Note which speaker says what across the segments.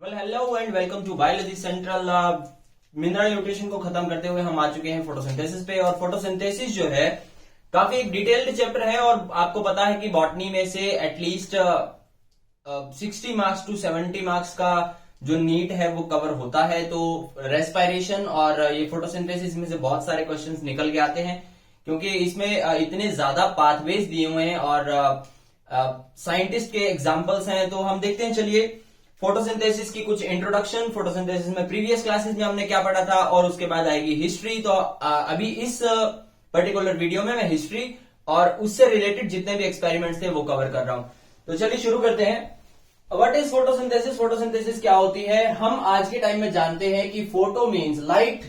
Speaker 1: Well hello and welcome to biology central. Mineral nutrition को खत्म करते हुए हम आ चुके हैं फोटोसिंथेसिस पे। और फोटोसिंथेसिस जो है काफी एक डिटेल्ड चैप्टर है और आपको पता है कि बॉटनी में से एटलीस्ट 60 मार्क्स टू 70 मार्क्स का जो नीट है वो कवर होता है। तो रेस्पिरेशन और ये फोटोसिंथेसिस में से बहुत सारे क्वेश्चंस निकल के आते हैं क्योंकि इसमें इतने ज्यादा पाथवेज दिए हुए हैं और साइंटिस्ट के एग्जाम्पल्स हैं। तो हम देखते हैं, चलिए फोटोसिंथेसिस की कुछ इंट्रोडक्शन। फोटोसिंथेसिस में प्रीवियस क्लासेस में हमने क्या पढ़ा था और उसके बाद आएगी हिस्ट्री। तो अभी इस पर्टिकुलर वीडियो में मैं हिस्ट्री और उससे रिलेटेड जितने भी एक्सपेरिमेंट्स थे वो कवर कर रहा हूं। तो चलिए शुरू करते हैं। What is photosynthesis? फोटोसिंथेसिस क्या होती है? हम आज के टाइम में जानते हैं कि photo means light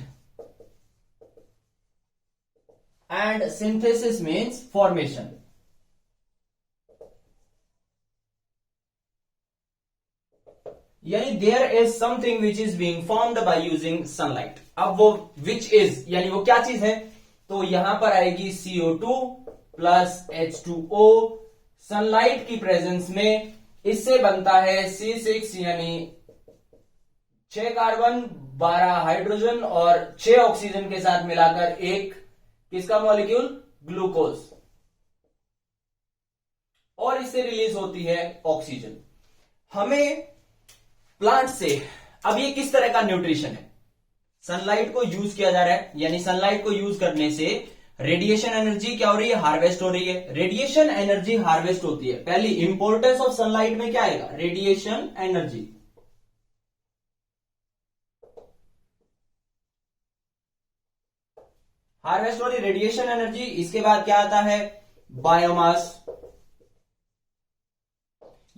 Speaker 1: and synthesis means formation. यानी there is something which is being formed by using sunlight. अब वो विच इज यानी वो क्या चीज है, तो यहां पर आएगी CO2 प्लस H2O। सनलाइट की प्रेजेंस में इससे बनता है C6 यानी 6 कार्बन 12 हाइड्रोजन और 6 ऑक्सीजन के साथ मिलाकर एक किसका मॉलिक्यूल? ग्लूकोज। और इससे रिलीज होती है ऑक्सीजन। हमें प्लांट से अब ये किस तरह का न्यूट्रिशन है? सनलाइट को यूज किया जा रहा है, यानी सनलाइट को यूज करने से रेडिएशन एनर्जी क्या हो रही है? हार्वेस्ट हो रही है। रेडिएशन एनर्जी हार्वेस्ट होती है। पहली इंपॉर्टेंस ऑफ सनलाइट में क्या आएगा? Radiation energy. हार्वेस्ट हो रही रेडिएशन एनर्जी। इसके बाद क्या आता है? बायोमास।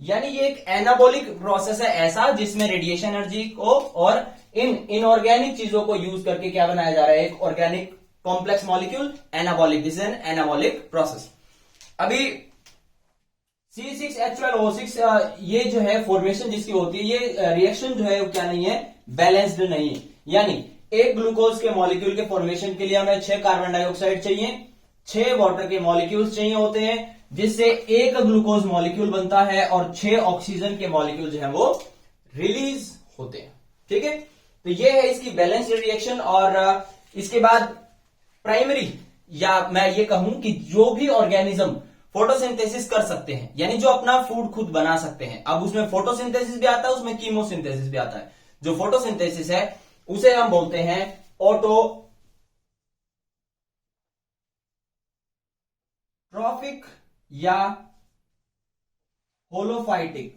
Speaker 1: यानी ये एक एनाबॉलिक प्रोसेस है ऐसा जिसमें रेडिएशन एनर्जी को और इन इनऑर्गेनिक चीजों को यूज करके क्या बनाया जा रहा है? एक organic complex molecule, anabolic. This is an anabolic process. अभी C6H12O6 ये जो है फॉर्मेशन जिसकी होती है, ये रिएक्शन जो है वो क्या नहीं है? बैलेंस्ड नहीं है। यानी एक ग्लूकोज के मॉलिक्यूल के फॉर्मेशन के लिए हमें 6 कार्बन डाइऑक्साइड चाहिए, 6 वाटर के मॉलिक्यूल्स चाहिए होते हैं, जिससे एक ग्लूकोज मॉलिक्यूल बनता है और 6 ऑक्सीजन के मॉलिक्यूल जो है वो रिलीज होते हैं। ठीक है, तो ये है इसकी बैलेंस्ड रिएक्शन। और इसके बाद प्राइमरी, या मैं ये कहूं कि जो भी ऑर्गेनिज्म फोटोसिंथेसिस कर सकते हैं, यानी जो अपना फूड खुद बना सकते हैं। अब उसमें फोटोसिंथेसिस भी आता है, उसमें कीमोसिंथेसिस भी आता है। जो फोटोसिंथेसिस है उसे हम बोलते हैं ऑटोट्रॉफिक या होलोफाइटिक।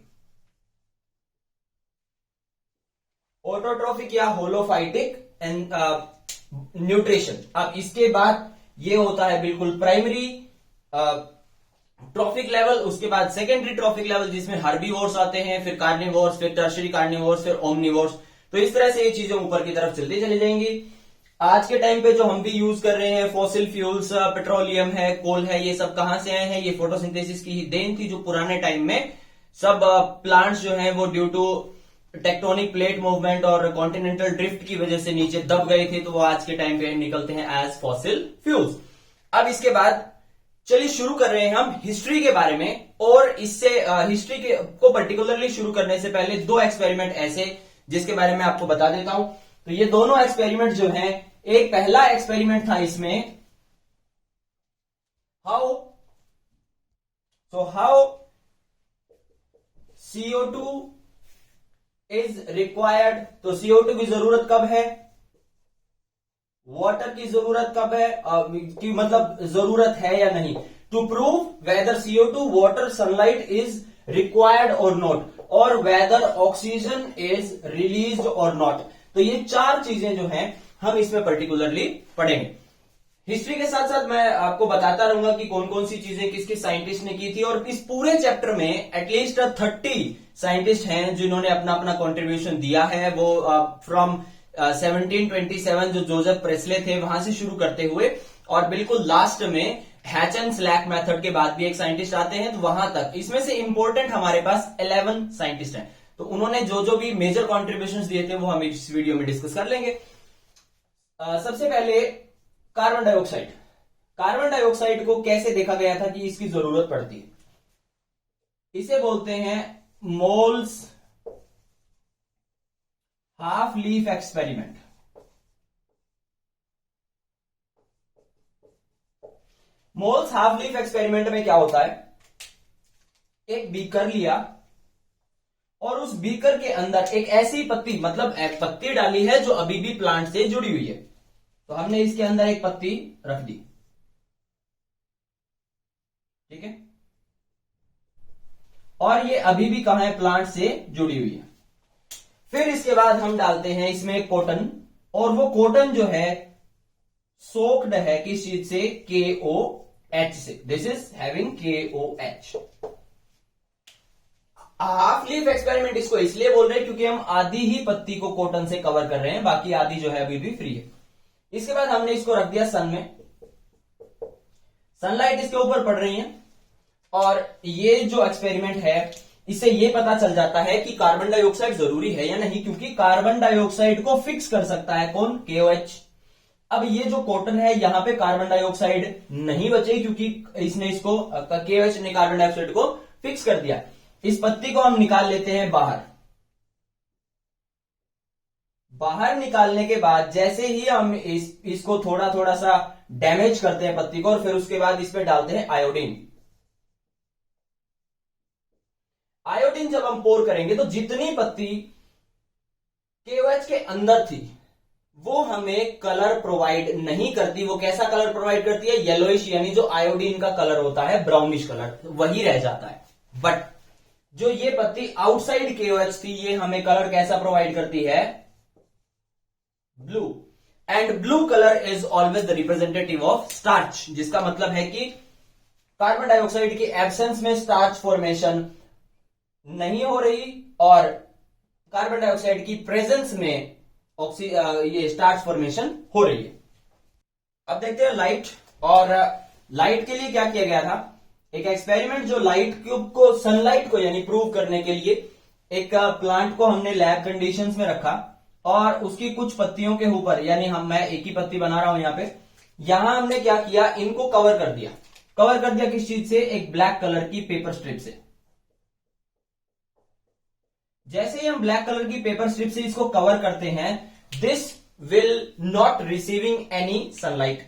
Speaker 1: ऑटोट्रॉफिक या होलोफाइटिक एंड न्यूट्रिशन। अब इसके बाद ये होता है बिल्कुल प्राइमरी ट्रॉफिक लेवल, उसके बाद सेकेंडरी ट्रॉफिक लेवल जिसमें हर्बीवोर्स आते हैं, फिर कार्निवोर्स, फिर टर्शरी कार्निवोर्स, फिर ओमनिवोर्स। तो इस तरह से ये चीजें ऊपर की तरफ चलती चली जाएंगी। आज के टाइम पे जो हम भी यूज कर रहे हैं फॉसिल फ्यूल्स, पेट्रोलियम है, कोल है, ये सब कहां से आए हैं? ये फोटोसिंथेसिस की ही देन थी। जो पुराने टाइम में सब प्लांट्स जो हैं वो due to tectonic plate movement और कॉन्टिनेंटल ड्रिफ्ट की वजह से नीचे दब गए थे, तो वो आज के टाइम पे निकलते हैं एज फॉसिल फ्यूल्स। अब इसके बाद चलिए शुरू कर रहे हैं हम हिस्ट्री के बारे में। और इससे हिस्ट्री के को पर्टिकुलरली शुरू करने से पहले 2 एक्सपेरिमेंट ऐसे जिसके बारे में आपको बता देता हूं। तो ये दोनों एक्सपेरिमेंट जो हैं, एक पहला एक्सपेरिमेंट था इसमें हाउ CO2 इज रिक्वायर्ड। तो CO2 की जरूरत कब है? वाटर की जरूरत कब है? कि मतलब जरूरत है या नहीं। To prove whether CO2, water, sunlight is required और नॉट, और वेदर ऑक्सीजन इज रिलीज्ड और नॉट। तो ये 4 चीजें जो हैं हम इसमें पर्टिकुलरली पढ़ेंगे। हिस्ट्री के साथ साथ मैं आपको बताता रहूंगा कि कौन कौन सी चीजें किस किस साइंटिस्ट ने की थी। और इस पूरे चैप्टर में एटलीस्ट 30 साइंटिस्ट हैं जिन्होंने अपना अपना कंट्रीब्यूशन दिया है। वो फ्रॉम 1727 जो जोसेफ प्रेस्ले थे वहां से शुरू करते हुए और बिल्कुल लास्ट में हैच एंड स्लैक मेथड के बाद भी एक साइंटिस्ट आते हैं, तो वहां तक। इसमें से इंपॉर्टेंट हमारे पास 11 साइंटिस्ट हैं। तो उन्होंने जो जो भी मेजर कॉन्ट्रीब्यूशन दिए थे वो हम इस वीडियो में डिस्कस कर लेंगे। सबसे पहले कार्बन डाइऑक्साइड। कार्बन डाइऑक्साइड को कैसे देखा गया था कि इसकी जरूरत पड़ती है? इसे बोलते हैं moles half leaf experiment. Moles half leaf experiment में क्या होता है, एक बीकर लिया और उस बीकर के अंदर एक ऐसी पत्ती, मतलब एक पत्ती डाली है जो अभी भी प्लांट से जुड़ी हुई है। तो हमने इसके अंदर एक पत्ती रख दी, ठीक है, और ये अभी भी कहां है, प्लांट से जुड़ी हुई है। फिर इसके बाद हम डालते हैं इसमें एक कॉटन, और वो कॉटन जो है सोक्ड है किस चीज से, KOH से। This is having KOH। Half leaf experiment इसको इसलिए बोल रहे हैं क्योंकि हम आधी ही पत्ती को कॉटन से कवर कर रहे हैं, बाकी आधी जो है अभी भी फ्री है। इसके बाद हमने इसको रख दिया सन में, सनलाइट इसके ऊपर पड़ रही है, और ये जो एक्सपेरिमेंट है इससे ये पता चल जाता है कि कार्बन डाइऑक्साइड जरूरी है या नहीं, क्योंकि कार्बन डाइऑक्साइड को फिक्स कर सकता है कौन, KOH। अब ये जो कॉटन है यहां पे कार्बन डाइऑक्साइड नहीं बचे, क्योंकि इसने इसको KOH ने कार्बन डाइऑक्साइड को फिक्स कर दिया। इस पत्ती को हम निकाल लेते हैं बाहर। बाहर निकालने के बाद जैसे ही हम इसको थोड़ा थोड़ा सा डैमेज करते हैं पत्ती को, और फिर उसके बाद इस पे डालते हैं आयोडीन। आयोडीन जब हम पोर करेंगे तो जितनी पत्ती KOH के अंदर थी वो हमें कलर प्रोवाइड नहीं करती। वो कैसा कलर प्रोवाइड करती है, येलोइश, यानी जो आयोडीन का कलर होता है, ब्राउनिश कलर, वही रह जाता है। बट जो ये पत्ती आउटसाइड KOH थी, ये हमें कलर कैसा प्रोवाइड करती है, blue. And blue colour is always the representative of starch, जिसका मतलब है कि कार्बन डाइऑक्साइड की एब्सेंस में स्टार्च फॉर्मेशन नहीं हो रही, और कार्बन डाइऑक्साइड की प्रेजेंस में ये स्टार्च फॉर्मेशन हो रही है। अब देखते हैं लाइट। और लाइट के लिए क्या किया गया था, एक एक्सपेरिमेंट जो लाइट क्यूब को, सनलाइट को यानी प्रूव करने के लिए, एक प्लांट को हमने लैब कंडीशंस में रखा, और उसकी कुछ पत्तियों के ऊपर, यानी मैं एक ही पत्ती बना रहा हूं यहां पे, यहां हमने क्या किया, इनको कवर कर दिया। कवर कर दिया किस चीज से, एक ब्लैक कलर की पेपर स्ट्रिप से। जैसे ही हम ब्लैक कलर की पेपर स्ट्रिप से इसको कवर करते हैं, this will not receiving any sunlight.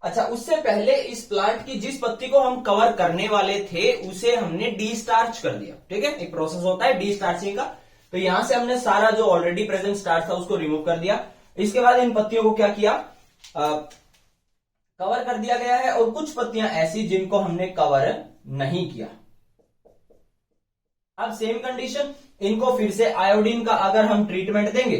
Speaker 1: अच्छा, उससे पहले इस प्लांट की जिस पत्ती को हम कवर करने वाले थे उसे हमने डी-स्टार्च कर दिया, ठीक है, एक प्रोसेस होता है डी-स्टार्चिंग का। तो यहां से हमने सारा जो ऑलरेडी प्रेजेंट स्टार्च था उसको रिमूव कर दिया। इसके बाद इन पत्तियों को क्या किया, कवर कर दिया गया है, और कुछ पत्तियां ऐसी जिनको हमने कवर नहीं किया। अब सेम कंडीशन, इनको फिर से आयोडीन का अगर हम ट्रीटमेंट देंगे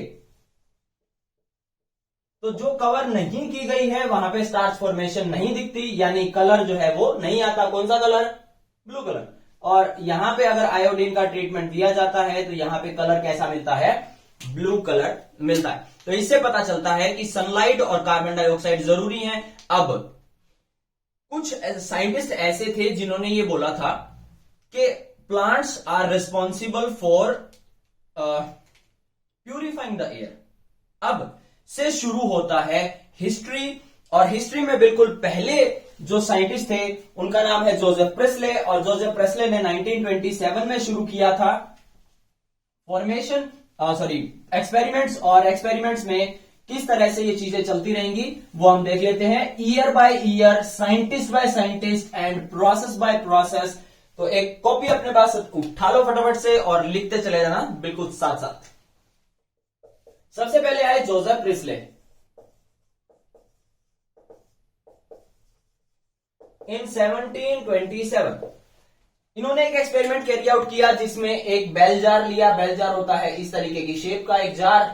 Speaker 1: तो जो कवर नहीं की गई है वहां पे स्टार्च फॉर्मेशन नहीं दिखती, यानी कलर जो है वो नहीं आता। कौन सा कलर, ब्लू कलर। और यहां पे अगर आयोडीन का ट्रीटमेंट दिया जाता है तो यहां पे कलर कैसा मिलता है, ब्लू कलर मिलता है। तो इससे पता चलता है कि सनलाइट और कार्बन डाइऑक्साइड जरूरी हैं। अब कुछ साइंटिस्ट ऐसे थे जिन्होंने ये बोला था कि plants are responsible for purifying the air. अब से शुरू होता है हिस्ट्री, और हिस्ट्री में बिल्कुल पहले जो साइंटिस्ट थे उनका नाम है जोसेफ प्रेस्ले, और जोसेफ प्रेस्ले ने 1927 में शुरू किया था फॉर्मेशन एक्सपेरिमेंट्स। और एक्सपेरिमेंट्स में किस तरह से ये चीजें चलती रहेंगी वो हम देख लेते हैं, year by year, scientist by scientist and process by process. तो एक कॉपी अपने पास उठा लो फटाफट से और लिखते चले जाना बिल्कुल साथ साथ। सबसे पहले आए जोसेफ प्रेस्ले इन 1727। इन्होंने एक एक्सपेरिमेंट कैरी आउट किया जिसमें एक बेल जार लिया। बेल जार होता है इस तरीके की शेप का एक जार,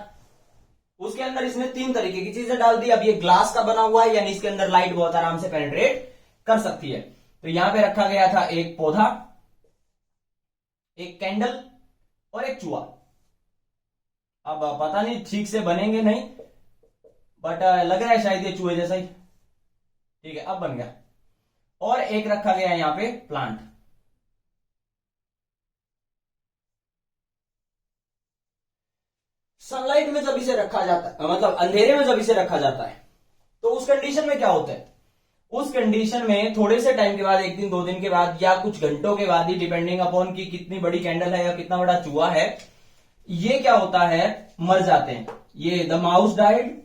Speaker 1: उसके अंदर इसने 3 तरीके की चीजें डाल दी। अब ये ग्लास का बना हुआ है, यानी इसके अंदर लाइट बहुत आराम से पेनिट्रेट कर सकती है। तो यहां पे रखा गया था एक पौधा, एक कैंडल और एक चूहा। अब पता नहीं ठीक से बनेंगे नहीं, बट लग रहा है शायद ये चूहे जैसा ही, ठीक है, अब बन गया। और एक रखा गया यहां पे प्लांट। सनलाइट में जब इसे रखा जाता है, मतलब अंधेरे में जब इसे रखा जाता है, तो उस कंडीशन में क्या होता है, उस कंडीशन में थोड़े से टाइम के बाद, 1 दिन 2 दिन के बाद या कुछ घंटों के बाद ही, डिपेंडिंग अपॉन कि कितनी बड़ी कैंडल है या कितना बड़ा चूहा है, ये क्या होता है, मर जाते हैं। ये the mouse died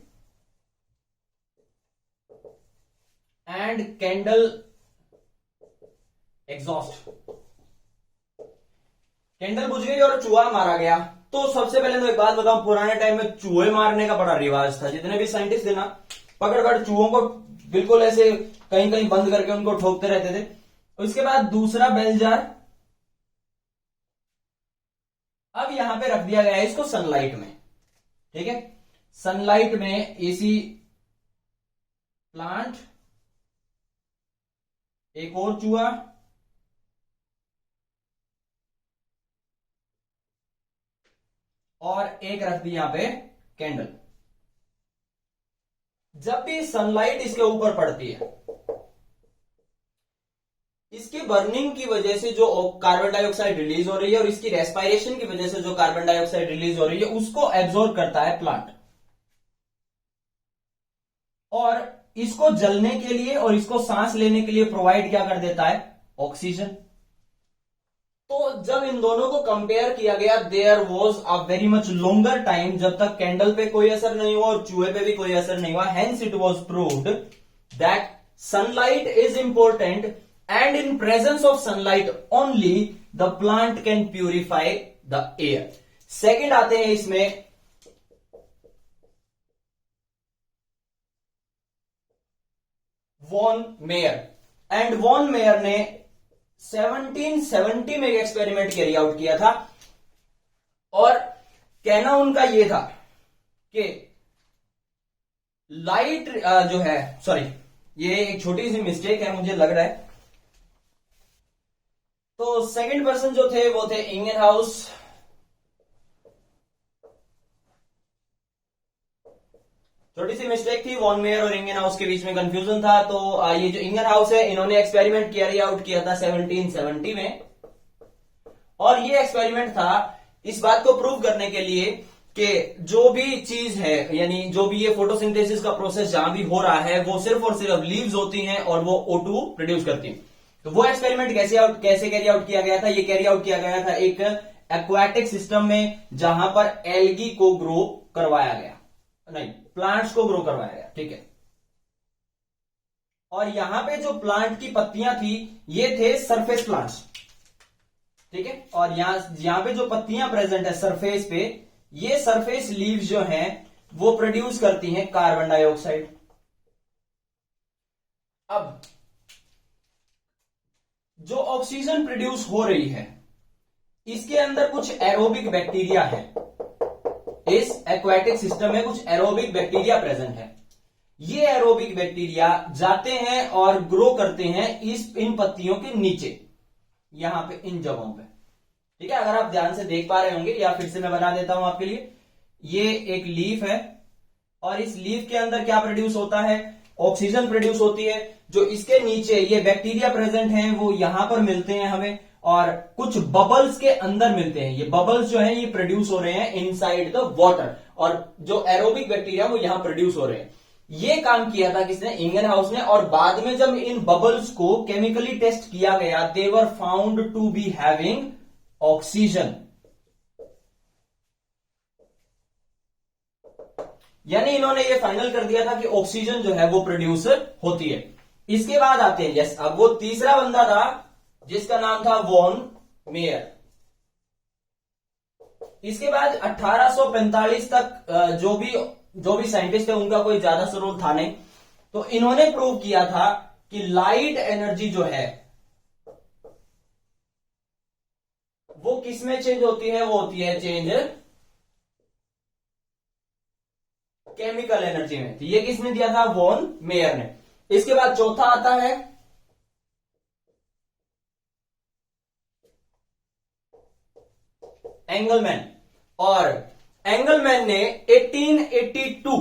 Speaker 1: and candle exhaust, candle बुझ गई और चूहा मारा गया। तो सबसे पहले तो एक बात बताऊं, पुराने टाइम में चूहे मारने का बड़ा रिवाज था। जितने भी साइंटिस्ट थे ना, पकड़ पकड़ चूहों को बिल्कुल ऐसे कहीं कहीं बंद करके उनको ठोकते रहते थे। उसके बाद दूसरा बेल जार, अब यहां पे रख दिया गया है इसको सनलाइट में, ठीक है। सनलाइट में एसी प्लांट, एक और चूहा, और एक रख दी यहां पे कैंडल। जब भी सनलाइट इसके ऊपर पड़ती है, इसकी बर्निंग की वजह से जो कार्बन डाइऑक्साइड रिलीज हो रही है और इसकी रेस्पायरेशन की वजह से जो कार्बन डाइऑक्साइड रिलीज हो रही है, उसको एब्जॉर्ब करता है प्लांट, और इसको जलने के लिए और इसको सांस लेने के लिए प्रोवाइड क्या कर देता है, ऑक्सीजन। तो जब इन दोनों को कंपेयर किया गया, there was a very much longer time जब तक कैंडल पे कोई असर नहीं हुआ और चूहे पे भी कोई असर नहीं हुआ। Hence it was proved that sunlight is important and in presence of sunlight only the plant can purify the air. Second आते हैं इसमें von Mayer, and von Mayer ने 1770 में एक एक्सपेरिमेंट कैरी आउट किया था, और कहना उनका यह था कि लाइट जो है, सॉरी ये एक छोटी सी मिस्टेक है मुझे लग रहा है। तो सेकंड पर्सन जो थे वो थे इंगेनहाउस, छोटी सी मिस्टेक थी, वॉन मेयर और इंगेनहाउस के बीच में कंफ्यूजन था। तो ये जो इंगेनहाउस है, इन्होंने एक्सपेरिमेंट कैरी आउट किया था 1770 में, और ये एक्सपेरिमेंट था इस बात को प्रूव करने के लिए कि जो भी चीज है, यानी जो भी ये फोटोसिंथेसिस का प्रोसेस जहां भी हो रहा है, वो सिर्फ और सिर्फ लीव्स होती हैं और वो O2 प्रोड्यूस करती हैं। तो वो एक्सपेरिमेंट कैसे कैरी आउट किया गया था, ये कैरी आउट किया गया था एक एक्वाटिक सिस्टम में, जहां पर एल्गी को ग्रो करवाया गया, नहीं प्लांट्स को ग्रो करवाया गया, ठीक है। और यहां पे जो प्लांट की पत्तियां थी, ये थे सरफेस प्लांट्स, ठीक है। और यहां पे जो पत्तियां प्रेजेंट है सरफेस पे, ये सरफेस लीव्स जो हैं वो प्रोड्यूस करती हैं कार्बन डाइऑक्साइड। अब जो ऑक्सीजन प्रोड्यूस हो रही है, इसके अंदर कुछ एरोबिक बैक्टीरिया है, इस एक्वाटिक सिस्टम में कुछ एरोबिक बैक्टीरिया प्रेजेंट है। ये एरोबिक बैक्टीरिया जाते हैं और ग्रो करते हैं इन पत्तियों के नीचे, यहां पे इन जगहों पे, ठीक है। अगर आप ध्यान से देख पा रहे होंगे, या फिर से मैं बना देता हूं आपके लिए, ये एक लीफ है, और इस लीफ के अंदर क्या प्रोड्यूस होता है, ऑक्सीजन प्रोड्यूस होती है। जो इसके नीचे ये बैक्टीरिया प्रेजेंट हैं, वो यहां पर मिलते हैं हमें, और कुछ बबल्स के अंदर मिलते हैं। ये बबल्स जो हैं ये प्रोड्यूस हो रहे हैं इनसाइड द वाटर, और जो एरोबिक बैक्टीरिया वो यहां प्रोड्यूस हो रहे हैं। ये काम किया था किसने, इंगेनहाउस ने। और बाद में जब इन बबल्स को केमिकली टेस्ट किया गया, they were found to be having oxygen, यानी इन्होंने ये फाइनल कर दिया था कि ऑक्सीजन जो है वो प्रोड्यूस होती है। इसके बाद आते हैं, यस, अब वो तीसरा बंदा था जिसका नाम था वॉन मेयर। इसके बाद 1845 तक जो भी साइंटिस्ट थे, उनका कोई ज्यादा रोल था नहीं। तो इन्होंने प्रूव किया था कि लाइट एनर्जी जो है वो किस में चेंज होती है, वो होती है चेंज केमिकल एनर्जी में। तो ये किसने दिया था, वॉन मेयर ने। इसके बाद चौथा आता है एंगलमैन, और एंगलमैन ने 1882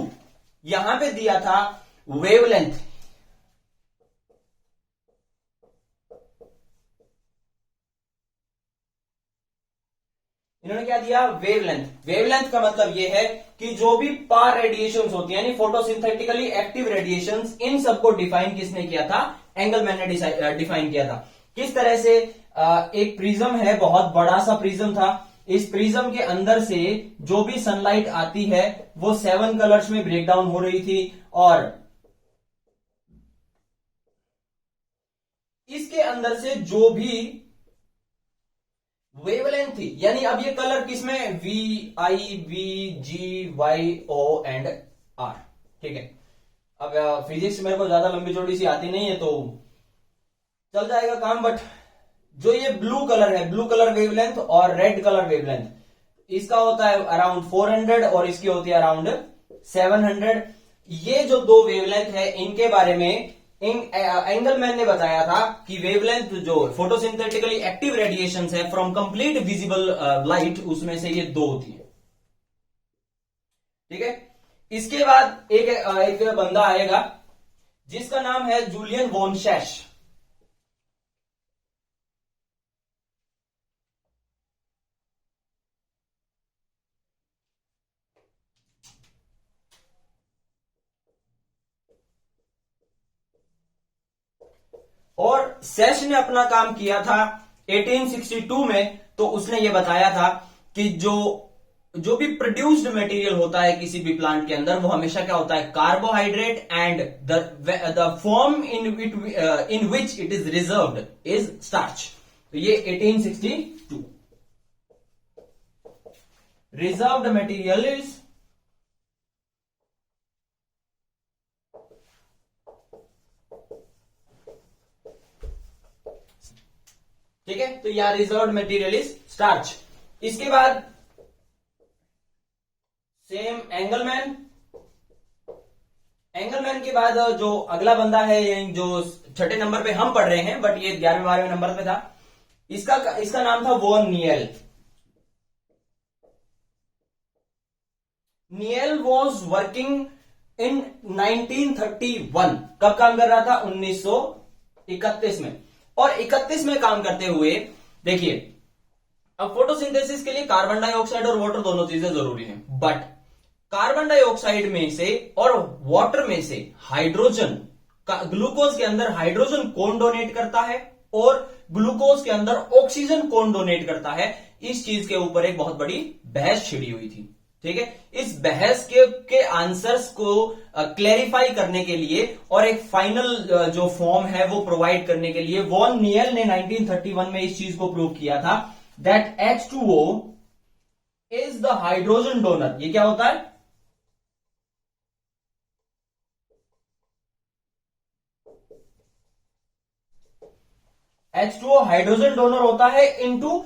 Speaker 1: यहां पे दिया था वेवलेंथ। इन्होंने क्या दिया, वेवलेंथ। वेवलेंथ का मतलब यह है कि जो भी पार रेडिएशंस होती है, यानी फोटोसिंथेटिकली एक्टिव रेडिएशंस, इन सबको डिफाइन किसने किया था, एंगलमैन ने डिफाइन किया था। किस तरह से, एक प्रिज्म है, बहुत बड़ा सा प्रिज्म था, इस प्रिज्म के अंदर से जो भी सनलाइट आती है वो 7 कलर्स में ब्रेक डाउन हो रही थी, और इसके अंदर से जो भी वेवलेंथ थी, यानी अब ये कलर किसमें, V I V G Y O and R, ठीक है। अब फिजिक्स मेरे को ज्यादा लंबी चौड़ी सी आती नहीं है तो चल जाएगा काम, बट जो ये ब्लू कलर है, ब्लू कलर वेवलेंथ और रेड कलर वेवलेंथ, इसका होता है अराउंड 400 और इसकी होती है अराउंड 700। ये जो दो वेवलेंथ है इनके बारे में एंगलमैन ने बताया था कि वेवलेंथ जो फोटोसिंथेटिकली एक्टिव रेडिएशंस है फ्रॉम कंप्लीट विजिबल लाइट, उसमें से ये दो होती है, ठीक है। इसके बाद एक बंदा आएगा जिसका नाम है जूलियन वॉन शैश। और सैश ने अपना काम किया था 1862 में, तो उसने ये बताया था कि जो भी प्रोड्यूस्ड मटेरियल होता है किसी भी प्लांट के अंदर, वो हमेशा क्या होता है, carbohydrate, and the form in which it is reserved is starch. तो ये 1862 रिजर्व्ड मटेरियल इज ठीक है, तो यह रिजर्व्ड मटेरियल इज स्टार्च। इसके बाद सेम एंगलमैन के बाद जो अगला बंदा है, जो छठे नंबर पे हम पढ़ रहे हैं, बट ये 11वें 12वें नंबर पे था, इसका नाम था von Niel. Niel was working in 1931। कब काम कर रहा था, 1931 में। और 31 में काम करते हुए देखिए, अब फोटोसिंथेसिस के लिए कार्बन डाइऑक्साइड और वाटर दोनों चीजें जरूरी हैं, बट कार्बन डाइऑक्साइड में से और वाटर में से हाइड्रोजन ग्लूकोज के अंदर हाइड्रोजन कौन डोनेट करता है और ग्लूकोज के अंदर ऑक्सीजन कौन डोनेट करता है, इस चीज के ऊपर एक बहुत बड़ी बहस छिड़ी हुई थी, ठीक है। इस बहस के आंसर्स को क्लैरिफाई करने के लिए और एक फाइनल जो फॉर्म है वो प्रोवाइड करने के लिए वॉन नियल ने 1931 में इस चीज को प्रूव किया था that H2O is the hydrogen donor. ये क्या होता है, H2O हाइड्रोजन डोनर होता है इनटू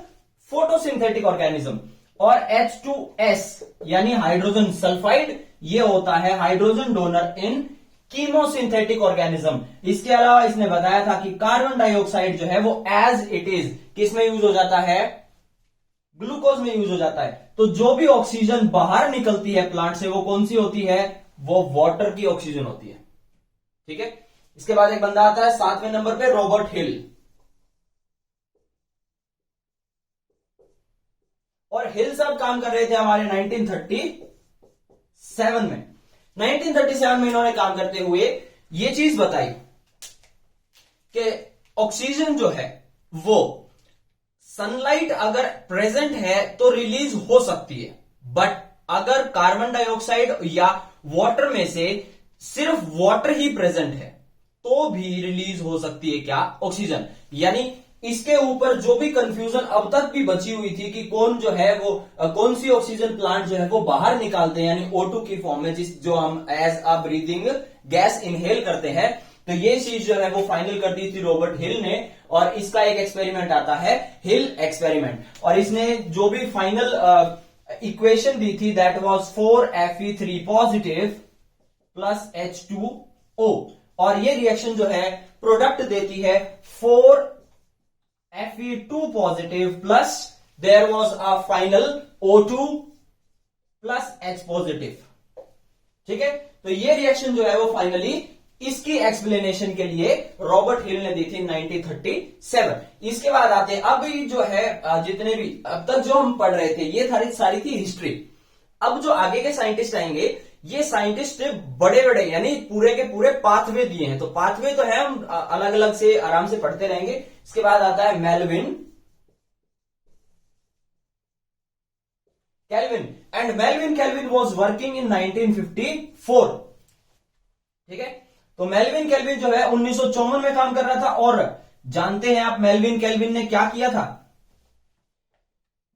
Speaker 1: फोटोसिंथेटिक ऑर्गेनिज्म, और H2S यानी हाइड्रोजन सल्फाइड, ये होता है हाइड्रोजन डोनर इन कीमोसिंथेटिक ऑर्गेनिज्म। इसके अलावा इसने बताया था कि कार्बन डाइऑक्साइड जो है वो एज इट इज किस में यूज हो जाता है, ग्लूकोज में यूज हो जाता है। तो जो भी ऑक्सीजन बाहर निकलती है प्लांट से वो कौन सी होती है, वो वाटर की ऑक्सीजन होती है, ठीक है। इसके बाद एक बंदा आता है 7वें नंबर पे, रॉबर्ट हिल। और हिल साहब काम कर रहे थे हमारे 1937 में। 1937 में इन्होंने काम करते हुए ये चीज बताई कि ऑक्सीजन जो है वो सनलाइट अगर प्रेजेंट है तो रिलीज हो सकती है, बट अगर कार्बन डाइऑक्साइड या वाटर में से सिर्फ वाटर ही प्रेजेंट है तो भी रिलीज हो सकती है क्या, ऑक्सीजन। यानी इसके ऊपर जो भी कंफ्यूजन अब तक भी बची हुई थी कि कौन जो है वो कौन सी ऑक्सीजन प्लांट जो है वो बाहर निकालते हैं, यानी O2 की फॉर्म में, जो हम as a breathing gas inhale करते हैं, तो ये चीज जो है वो फाइनल कर दी थी रॉबर्ट हिल ने। और इसका एक एक्सपेरिमेंट आता है हिल एक्सपेरिमेंट, और इसने जो भी फाइनल इक्वेशन दी थी that was 4Fe3 positive plus H2O, और ये रिएक्शन जो है प्रोडक्ट देती है 4Fe2 positive plus there was a final O2 plus H positive, ठीक है। तो ये रिएक्शन जो है वो फाइनली इसकी एक्सप्लेनेशन के लिए रॉबर्ट हिल ने दी थी 1937। इसके बाद आते हैं अब जो है जितने भी अब तक जो हम पढ़ रहे थे ये सारी थी हिस्ट्री। अब जो आगे के साइंटिस्ट आएंगे, ये साइंटिस्ट बड़े बड़े यानी पूरे के पूरे पाथवे दिए हैं, तो पाथवे तो है हम अलग अलग से आराम से पढ़ते रहेंगे। इसके बाद आता है Melvin kelvin, and Melvin kelvin was working in 1954। ठीक है, तो मेल्विन केल्विन जो है 1954 में काम कर रहा था। और जानते हैं आप मेल्विन केल्विन ने क्या किया था?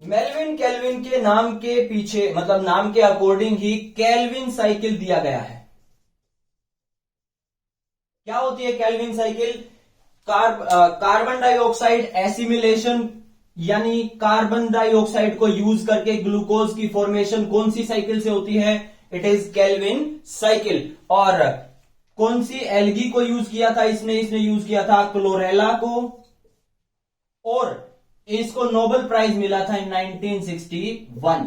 Speaker 1: मेल्विन केल्विन के नाम के पीछे, मतलब नाम के अकॉर्डिंग ही केल्विन साइकिल दिया गया है। क्या होती है Calvin cycle? Carbon dioxide assimilation, यानी कार्बन डाइऑक्साइड को यूज करके ग्लूकोज की फॉर्मेशन कौन सी साइकिल से होती है? It is Calvin cycle. और कौन सी एल्गी को यूज किया था इसने यूज किया था क्लोरेला को, और इसको नोबेल प्राइज मिला था इन 1961।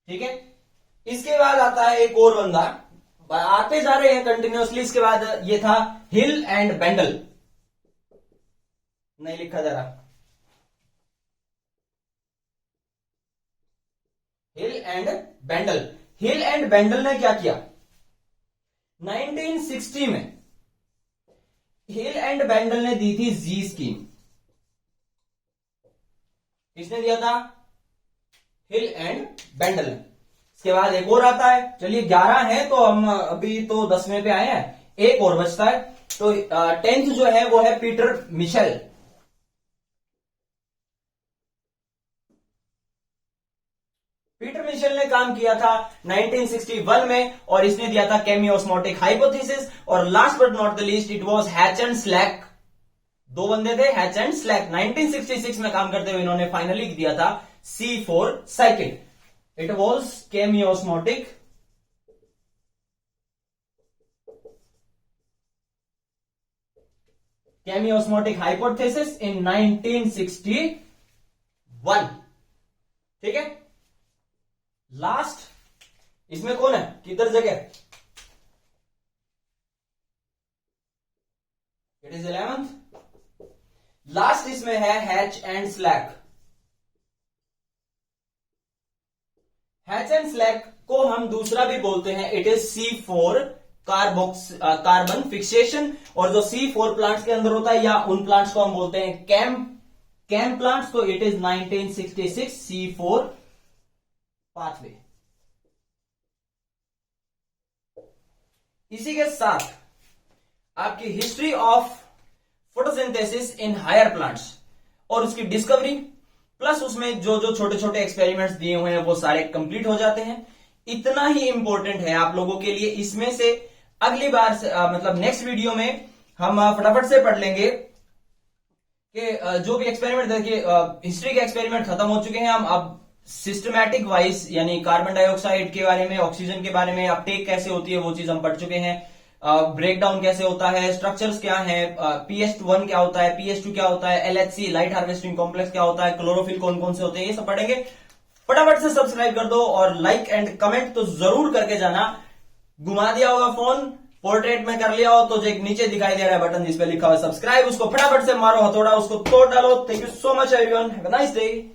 Speaker 1: ठीक है, इसके बाद आता है एक और बंदा, आते जा रहे हैं कंटिन्यूअसली। इसके बाद ये था हिल एंड बेंडल, नहीं लिखा जा रहा, हिल and Bendal. Hill and Bendal ने क्या किया? 1960 में हिल एंड बेंडल ने दी थी जी स्कीम। किसने दिया था? हिल एंड बेंडल। इसके बाद एक और आता है, चलिए 11 है तो हम अभी तो 10वें पे आए हैं, एक और बचता है। तो 10th जो है वो है पीटर मिशेल। पीटर मिशेल ने काम किया था 1961 में, और इसने दिया था केमियोस्मोटिक हाइपोथेसिस। और last but not the least it was hatch and slack. दो बंदे थे, हैच एंड स्लैक। 1966 में काम करते हुए इन्होंने फाइनली दिया था C4 cycle. It was chemiosmotic hypothesis in 1961। ठीक है, लास्ट इसमें कौन है, किधर जगह? It is 11th। लास्ट इसमें है hatch and slack. Hatch and slack को हम दूसरा भी बोलते हैं, it is C4 carbon fixation. और जो C4 प्लांट्स के अंदर होता है, या उन प्लांट्स को हम बोलते हैं कैम प्लांट्स। तो इट इज 1966 C4 पाथवे। इसी के साथ आपकी history of photosynthesis in higher plants और उसकी डिस्कवरी, प्लस उसमें जो जो छोटे छोटे एक्सपेरिमेंट्स दिए हुए हैं वो सारे कंप्लीट हो जाते हैं। इतना ही इंपॉर्टेंट है आप लोगों के लिए। इसमें से अगली बार से, मतलब नेक्स्ट वीडियो में हम फटाफट से पढ़ लेंगे कि जो भी एक्सपेरिमेंट, देखिए हिस्ट्री के एक्सपेरिमेंट खत्म हो चुके हैं। हम अब सिस्टमैटिक वाइज, यानी कार्बन डाइऑक्साइड के बारे में, ऑक्सीजन के बारे में, अपटेक कैसे होती है वो चीज हम पढ़ चुके हैं। ब्रेकडाउन कैसे होता है, स्ट्रक्चर्स क्या है, pH1 क्या होता है, pH2 क्या होता है, LHC लाइट हार्वेस्टिंग कॉम्प्लेक्स क्या होता है, क्लोरोफिल कौन कौन से होते हैं, ये सब पढ़ेंगे। फटाफट से सब्सक्राइब कर दो और लाइक एंड कमेंट तो जरूर करके जाना। घुमा दिया होगा फोन, पोर्ट्रेट में कर लिया हो तो जो एक नीचे दिखाई दे रहा है बटन जिसपे लिखा हुआ सब्सक्राइब, उसको फटाफट से मारो हथौड़ा, उसको तोड़ डालो। Thank you so much everyone, have a nice day.